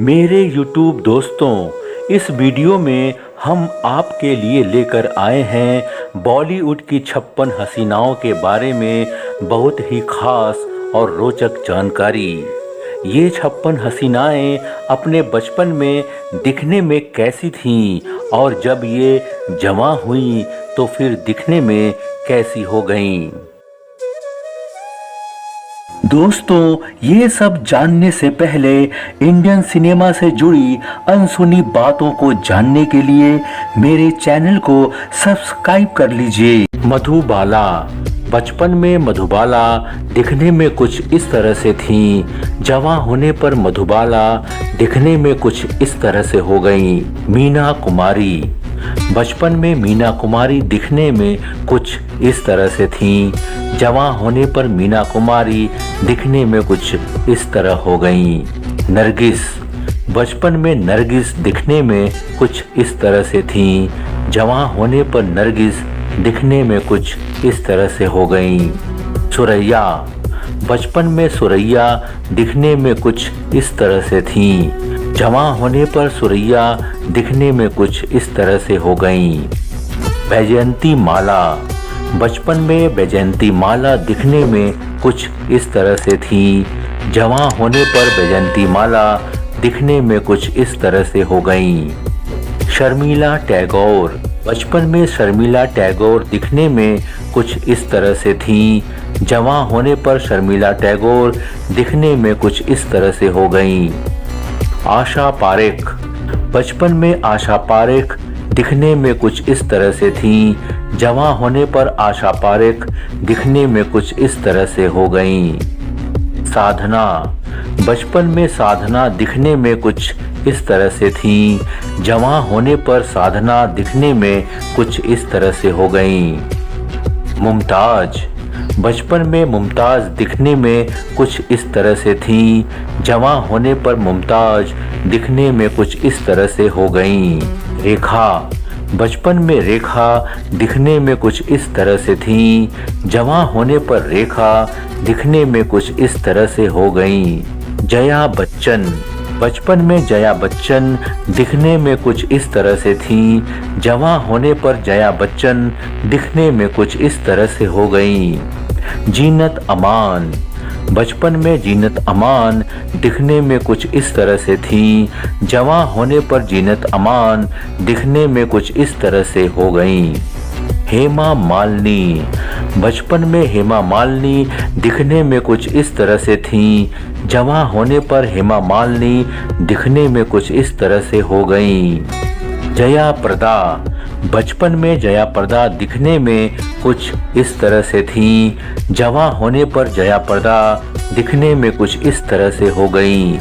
मेरे YouTube दोस्तों, इस वीडियो में हम आपके लिए लेकर आए हैं बॉलीवुड की 56 हसीनाओं के बारे में बहुत ही खास और रोचक जानकारी। ये 56 हसीनाएं अपने बचपन में दिखने में कैसी थीं और जब ये जवां हुई तो फिर दिखने में कैसी हो गईं। दोस्तों, ये सब जानने से पहले इंडियन सिनेमा से जुड़ी अनसुनी बातों को जानने के लिए मेरे चैनल को सब्सक्राइब कर लीजिए। मधुबाला। बचपन में मधुबाला दिखने में कुछ इस तरह से थीं। जवां होने पर मधुबाला दिखने में कुछ इस तरह से हो गईं। मीना कुमारी। बचपन में मीना कुमारी दिखने में कुछ इस तरह से थीं। जवां होने पर मीना कुमारी दिखने में कुछ इस तरह हो गईं। नरगिस। बचपन में नरगिस दिखने में कुछ इस तरह से थीं। जवां होने पर नरगिस दिखने में कुछ इस तरह से हो गईं। सुरैया। बचपन में सुरैया दिखने में कुछ इस तरह से थीं। जवां होने पर सुरैया दिखने में कुछ इस तरह से हो गईं। वैजयंती माला। बचपन में वैजयंती माला दिखने में कुछ इस तरह से थी। जवां होने पर वैजयंती माला दिखने में कुछ इस तरह से हो गईं। शर्मिला टैगोर। बचपन में शर्मिला टैगोर दिखने में कुछ इस तरह से थीं। जवां होने पर शर्मिला टैगोर दिखने में कुछ इस तरह से हो गईं। आशा पारेख। बचपन में आशा पारेख दिखने में कुछ इस तरह से थीं। जवां होने पर आशा पारेख दिखने में कुछ इस तरह से हो गईं। साधना। बचपन में साधना दिखने में कुछ इस तरह से थीं। जवां होने पर साधना दिखने में कुछ इस तरह से हो गईं। मुमताज। बचपन में मुमताज दिखने में कुछ इस तरह से थीं। जवां होने पर मुमताज दिखने में कुछ इस तरह से हो गईं। रेखा। बचपन में रेखा दिखने में कुछ इस तरह से थीं। जवां होने पर रेखा दिखने में कुछ इस तरह से हो गईं। जया बच्चन। बचपन में जया बच्चन दिखने में कुछ इस तरह से थीं। जवां होने पर जया बच्चन दिखने में कुछ इस तरह से हो गईं। जीनत अमान। बचपन में जीनत अमान दिखने में कुछ इस तरह से थीं। जवां होने पर जीनत अमान दिखने में कुछ इस तरह से हो गईं। हेमा मालिनी। बचपन में हेमा मालिनी दिखने में कुछ इस तरह से थीं। जवां होने पर हेमा मालिनी दिखने में कुछ इस तरह से हो गईं। जया प्रदा। बचपन में जया प्रदा दिखने में कुछ इस तरह से थीं। जवां होने पर जया प्रदा दिखने में कुछ इस तरह से हो गईं।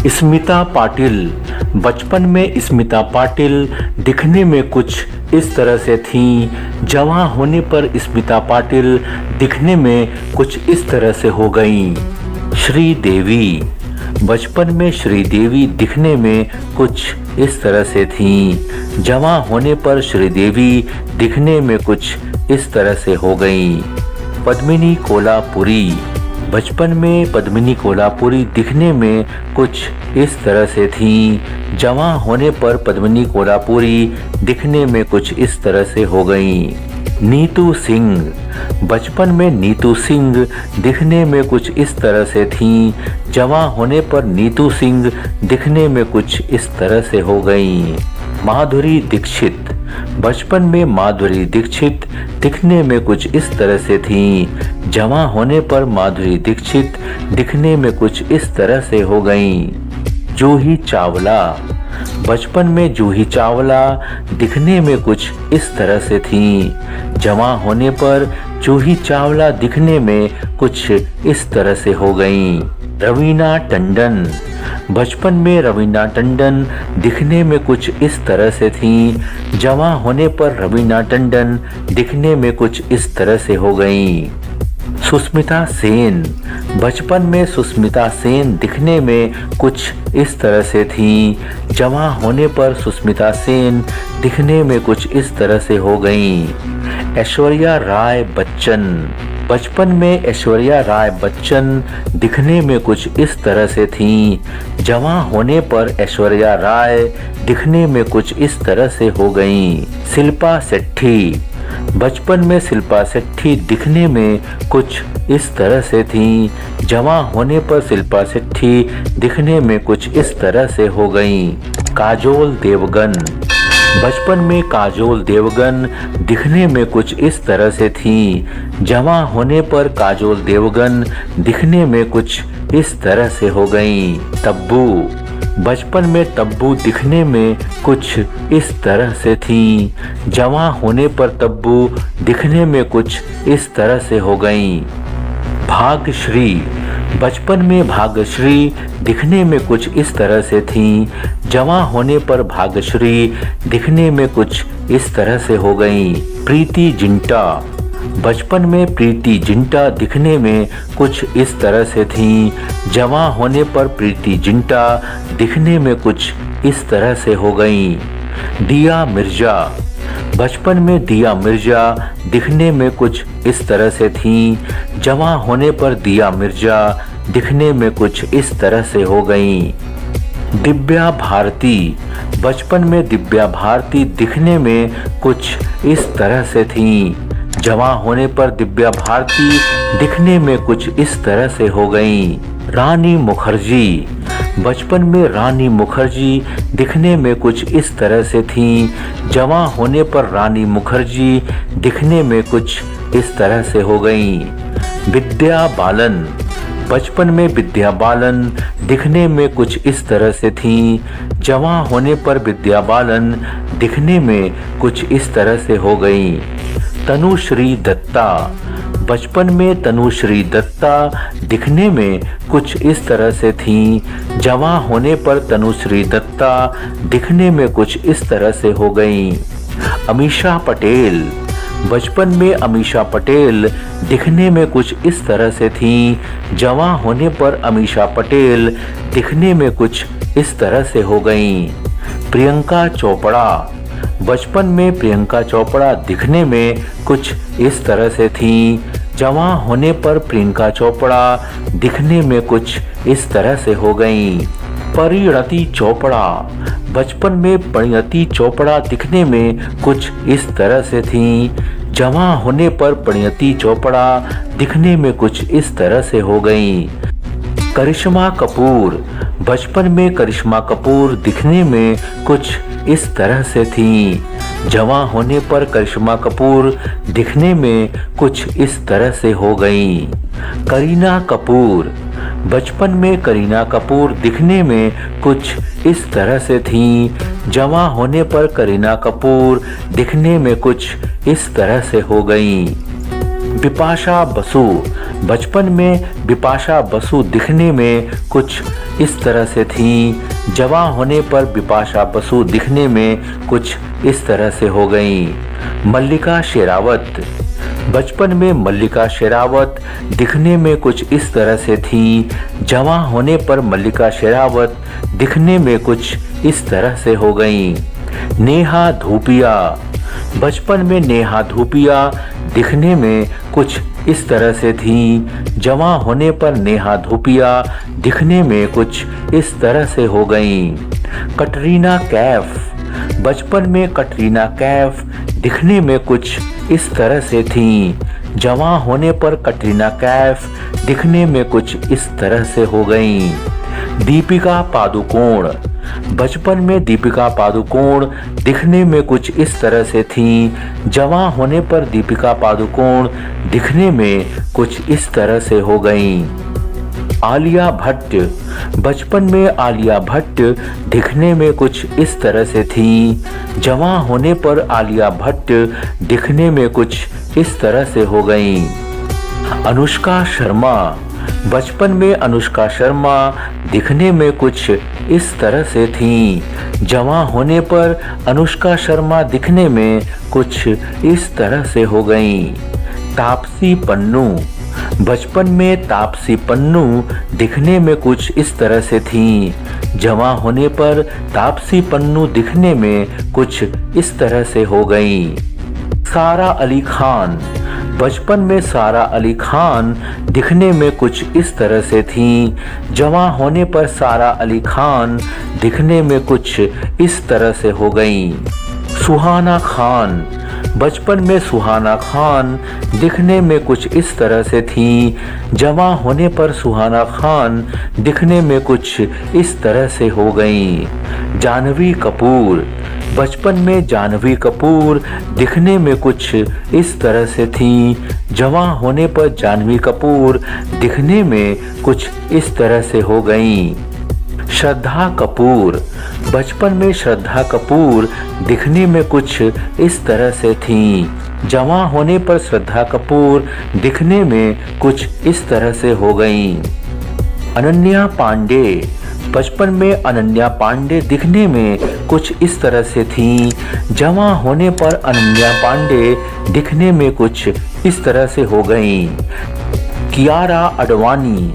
स्मिता पाटिल। बचपन में स्मिता पाटिल दिखने में कुछ इस तरह से थीं। जवां होने पर स्मिता पाटिल दिखने में कुछ इस तरह से हो गईं। श्रीदेवी। बचपन में श्रीदेवी दिखने में कुछ इस तरह से थीं। जवां होने पर श्रीदेवी दिखने में कुछ इस तरह से हो गईं। पद्मिनी कोल्हापुरी। बचपन में पद्मिनी कोल्हापुरी दिखने में कुछ इस तरह से थीं। जवां होने पर पद्मिनी कोल्हापुरी दिखने में कुछ इस तरह से हो गईं। नीतू सिंह। बचपन में नीतू सिंह दिखने में कुछ इस तरह से थीं। जवां होने पर नीतू सिंह दिखने में कुछ इस तरह से हो गईं। माधुरी दीक्षित। बचपन में माधुरी दीक्षित दिखने में कुछ इस तरह से थीं। जवां होने पर माधुरी दीक्षित दिखने में कुछ इस तरह से हो गईं। जूही चावला। बचपन में जूही चावला दिखने में कुछ इस तरह से थीं। जवां होने पर जूही चावला दिखने में कुछ इस तरह से हो गईं। रवीना टंडन। बचपन में रवीना टंडन दिखने में कुछ इस तरह से थीं। जवां होने पर रवीना टंडन दिखने में कुछ इस तरह से हो गईं। सुष्मिता सेन। बचपन में सुष्मिता सेन दिखने में कुछ इस तरह से थीं। जवां होने पर सुष्मिता सेन दिखने में कुछ इस तरह से हो गईं। ऐश्वर्या राय बच्चन। बचपन में ऐश्वर्या राय बच्चन दिखने में कुछ इस तरह से थीं। जवां होने पर ऐश्वर्या राय दिखने में कुछ इस तरह से हो गईं। शिल्पा शेट्टी, बचपन में शिल्पा शेट्टी दिखने में कुछ इस तरह से थीं। जवां होने पर शिल्पा शेट्टी दिखने में कुछ इस तरह से हो गईं। काजोल देवगन, बचपन में काजोल देवगन दिखने में कुछ इस तरह से थीं। जवां होने पर काजोल देवगन दिखने में कुछ इस तरह से हो गईं। तब्बू, बचपन में तब्बू दिखने में कुछ इस तरह से थीं। जवां होने पर तब्बू दिखने में कुछ इस तरह से हो गईं। भाग्यश्री, बचपन में भाग्यश्री दिखने में कुछ इस तरह से थीं। जवां होने पर भाग्यश्री दिखने में कुछ इस तरह से हो गईं। प्रीति जिंटा, बचपन में प्रीति जिंटा दिखने में कुछ इस तरह से थीं। जवां होने पर प्रीति जिंटा दिखने में कुछ इस तरह से हो गईं। दिया मिर्जा, बचपन में दिया मिर्जा दिखने में कुछ इस तरह से थीं। जवां होने पर दिया मिर्जा दिखने में कुछ इस तरह से हो गईं। दिव्या भारती, बचपन में दिव्या भारती दिखने में कुछ इस तरह से थीं। जवां होने पर दिव्या भारती दिखने में कुछ इस तरह से हो गईं। रानी मुखर्जी, बचपन में रानी मुखर्जी दिखने में कुछ इस तरह से थीं। जवां होने पर रानी मुखर्जी दिखने में कुछ इस तरह से हो गईं। विद्या बालन, बचपन में विद्या बालन दिखने में कुछ इस तरह से थीं। जवां होने पर विद्या बालन दिखने में कुछ इस तरह से हो गईं। तनुश्री दत्ता, बचपन में तनुश्री दत्ता दिखने में कुछ इस तरह से थीं। जवां होने पर तनुश्री दत्ता दिखने में कुछ इस तरह से हो गईं। अमीषा पटेल, बचपन में अमीषा पटेल दिखने में कुछ इस तरह से थीं। जवां होने पर अमीषा पटेल दिखने में कुछ इस तरह से हो गईं। प्रियंका चोपड़ा, बचपन में प्रियंका चोपड़ा दिखने में कुछ इस तरह से थीं। जवां होने पर प्रियंका चोपड़ा दिखने में कुछ इस तरह से हो गईं। परिणति चोपड़ा, बचपन में परिणति चोपड़ा दिखने में कुछ इस तरह से थीं। जवां होने पर परिणति चोपड़ा दिखने में कुछ इस तरह से हो गईं। करिश्मा कपूर, बचपन में करिश्मा कपूर दिखने में कुछ इस तरह से थीं। जवां होने पर करिश्मा कपूर दिखने में कुछ इस तरह से हो गईं। करीना कपूर, बचपन में करीना कपूर दिखने में कुछ इस तरह से थीं। जवां होने पर करीना कपूर दिखने में कुछ इस तरह से हो गईं। बिपाशा बसु, बचपन में बिपाशा बसु दिखने में कुछ इस तरह से थीं। जवां होने पर बिपाशा बसु दिखने में कुछ इस तरह से हो गईं। मल्लिका शेरावत, बचपन में मल्लिका शेरावत दिखने में कुछ इस तरह से थीं। जवां होने पर मल्लिका शेरावत दिखने में कुछ इस तरह से हो गईं। नेहा धूपिया, बचपन में नेहा धूपिया दिखने में कुछ इस तरह से थीं। जवां होने पर नेहा धूपिया दिखने में कुछ इस तरह से हो गईं। कटरीना कैफ, बचपन में कटरीना कैफ दिखने में कुछ इस तरह से थीं। जवां होने पर कटरीना कैफ दिखने में कुछ इस तरह से हो गईं। दीपिका पादुकोण, बचपन में दीपिका पादुकोण दिखने में कुछ इस तरह से थीं। जवां होने पर दीपिका पादुकोण दिखने में कुछ इस तरह से हो गईं। आलिया भट्ट, बचपन में आलिया भट्ट दिखने में कुछ इस तरह से थीं। जवां होने पर आलिया भट्ट दिखने में कुछ इस तरह से हो गईं। अनुष्का शर्मा, बचपन में अनुष्का शर्मा दिखने में कुछ इस तरह से थीं। जवां होने पर अनुष्का शर्मा दिखने में कुछ इस तरह से हो गईं। तापसी पन्नू, बचपन में तापसी पन्नू दिखने में कुछ इस तरह से थीं। जवां होने पर तापसी पन्नू दिखने में कुछ इस तरह से हो गईं। सारा अली खान, बचपन में सारा अली खान दिखने में कुछ इस तरह से थी। जवां होने पर सारा अली खान दिखने में कुछ इस तरह से हो गईं। सुहाना खान, बचपन में सुहाना खान दिखने में कुछ इस तरह से थी। जवां होने पर सुहाना खान दिखने में कुछ इस तरह से हो गईं। जानवी कपूर, बचपन में जानवी कपूर दिखने में कुछ इस तरह से थी। जवां होने पर जानवी कपूर दिखने में कुछ इस तरह से हो गईं। श्रद्धा कपूर, बचपन में श्रद्धा कपूर दिखने में कुछ इस तरह से थीं। जवां होने पर श्रद्धा कपूर दिखने में कुछ इस तरह से हो गईं। अनन्या पांडे, बचपन में अनन्या पांडे दिखने में कुछ इस तरह से थीं। जवां होने पर अनन्या पांडे दिखने में कुछ इस तरह से हो गईं। कियारा आडवाणी,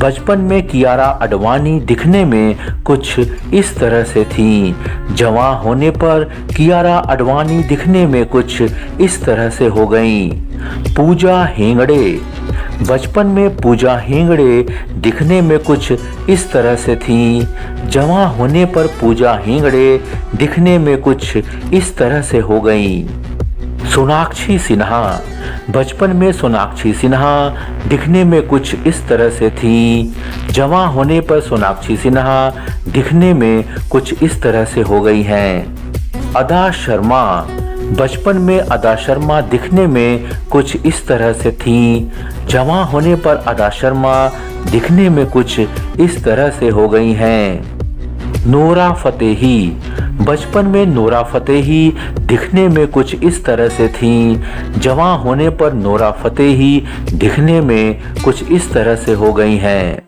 बचपन में कियारा आडवाणी दिखने में कुछ इस तरह से थीं। जवां होने पर कियारा आडवाणी दिखने में कुछ इस तरह से हो गईं। पूजा हेगड़े, बचपन में पूजा हेगड़े दिखने में कुछ इस तरह से थीं। जवां होने पर पूजा हेगड़े दिखने में कुछ इस तरह से हो गईं। सोनाक्षी सिन्हा, बचपन में सोनाक्षी सिन्हा दिखने में कुछ इस तरह से थी। जवां होने पर सोनाक्षी सिन्हा दिखने में कुछ इस तरह से हो गई हैं। अदा शर्मा, बचपन में अदा शर्मा दिखने में कुछ इस तरह से थी। जवां होने पर अदा शर्मा दिखने में कुछ इस तरह से हो गई हैं। नोरा फतेही, बचपन में नोरा फतेही दिखने में कुछ इस तरह से थीं। जवां होने पर नोरा फतेही दिखने में कुछ इस तरह से हो गई हैं।